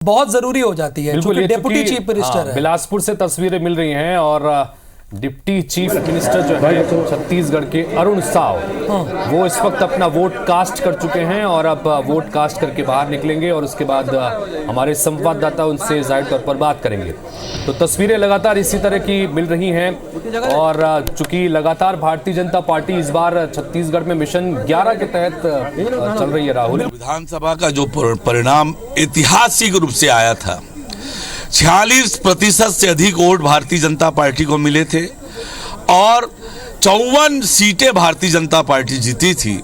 बहुत जरूरी हो जाती है, क्योंकि डिप्टी चीफ मिनिस्टर है। बिलासपुर से तस्वीरें मिल रही हैं और डिप्टी चीफ मिनिस्टर जो है छत्तीसगढ़ के अरुण साव, वो इस वक्त अपना वोट कास्ट कर चुके हैं और अब वोट कास्ट करके बाहर निकलेंगे और उसके बाद हमारे संवाददाता उनसे जाहिर तौर पर बात करेंगे। तो तस्वीरें लगातार इसी तरह की मिल रही हैं और चूंकि लगातार भारतीय जनता पार्टी इस बार छत्तीसगढ़ में मिशन 11 के तहत चल रही है। राहुल, विधानसभा का जो परिणाम ऐतिहासिक रूप से आया था, 46% से अधिक वोट भारतीय जनता पार्टी को मिले थे और 54 सीटें भारतीय जनता पार्टी जीती थी।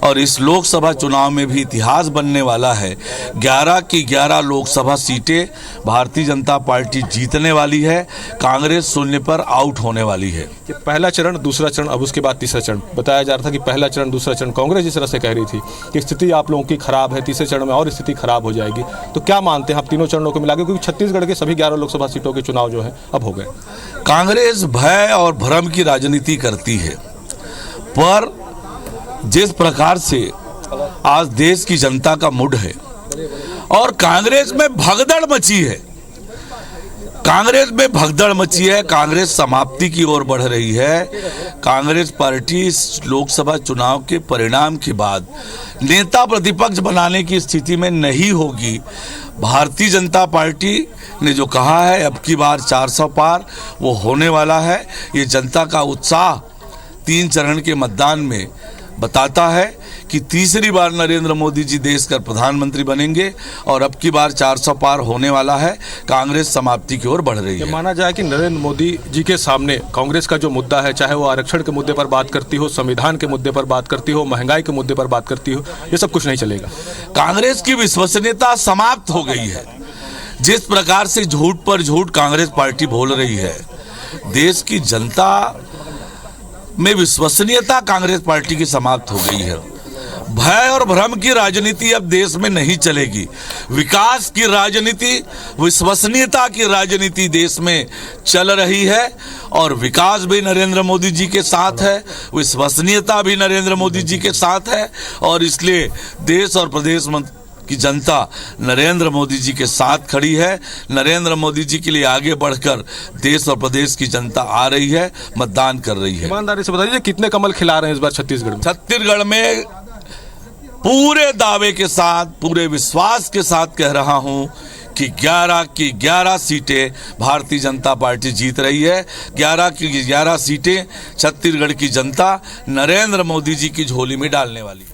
और इस लोकसभा चुनाव में भी इतिहास बनने वाला है। 11 की 11 लोकसभा सीटें भारतीय जनता पार्टी जीतने वाली है, कांग्रेस शून्य पर आउट होने वाली है। पहला चरण, दूसरा चरण, अब उसके बाद तीसरा चरण। बताया जा रहा था कि पहला चरण, दूसरा चरण, कांग्रेस जिस तरह से कह रही थी कि स्थिति आप लोगों की खराब है, तीसरे चरण में और स्थिति खराब हो जाएगी, तो क्या मानते हैं आप तीनों चरणों को मिला के? क्योंकि छत्तीसगढ़ के सभी 11 लोकसभा सीटों के चुनाव जो है अब हो गए। कांग्रेस भय और भ्रम की राजनीति करती है, पर जिस प्रकार से आज देश की जनता का मूड है और कांग्रेस में भगदड़ मची है, कांग्रेस समाप्ति की ओर बढ़ रही है। कांग्रेस पार्टी इस लोकसभा चुनाव के परिणाम के बाद नेता प्रतिपक्ष बनाने की स्थिति में नहीं होगी। भारतीय जनता पार्टी ने जो कहा है अब की बार 400 पार, वो होने वाला है। ये जनता का उत्साह 3 चरण के मतदान में बताता है कि तीसरी बार नरेंद्र मोदी जी देश का प्रधानमंत्री बनेंगे और अब की बार 400 पार होने वाला है। कांग्रेस समाप्ति की ओर बढ़ रही है। माना जाए कि नरेंद्र मोदी जी के सामने कांग्रेस का जो मुद्दा है, चाहे वो आरक्षण के मुद्दे पर बात करती हो, संविधान के मुद्दे पर बात करती हो, महंगाई के मुद्दे पर बात करती हो, ये सब कुछ नहीं चलेगा। कांग्रेस की विश्वसनीयता समाप्त हो गई है। जिस प्रकार से झूठ पर झूठ कांग्रेस पार्टी बोल रही है, देश की जनता में विश्वसनीयता कांग्रेस पार्टी की समाप्त हो गई है। भय और भ्रम की राजनीति अब देश में नहीं चलेगी। विकास की राजनीति, विश्वसनीयता की राजनीति देश में चल रही है और विकास भी नरेंद्र मोदी जी के साथ है, विश्वसनीयता भी नरेंद्र मोदी जी के साथ है और इसलिए देश और प्रदेश की जनता नरेंद्र मोदी जी के साथ खड़ी है। नरेंद्र मोदी जी के लिए आगे बढ़कर देश और प्रदेश की जनता आ रही है, मतदान कर रही है। ईमानदारी से बताइए, कितने कमल खिला रहे हैं इस बार छत्तीसगढ़ में? छत्तीसगढ़ में पूरे दावे के साथ, पूरे विश्वास के साथ कह रहा हूं कि 11 की 11 सीटें भारतीय जनता पार्टी जीत रही है। 11 की 11 सीटें छत्तीसगढ़ की जनता नरेंद्र मोदी जी की झोली में डालने वाली है।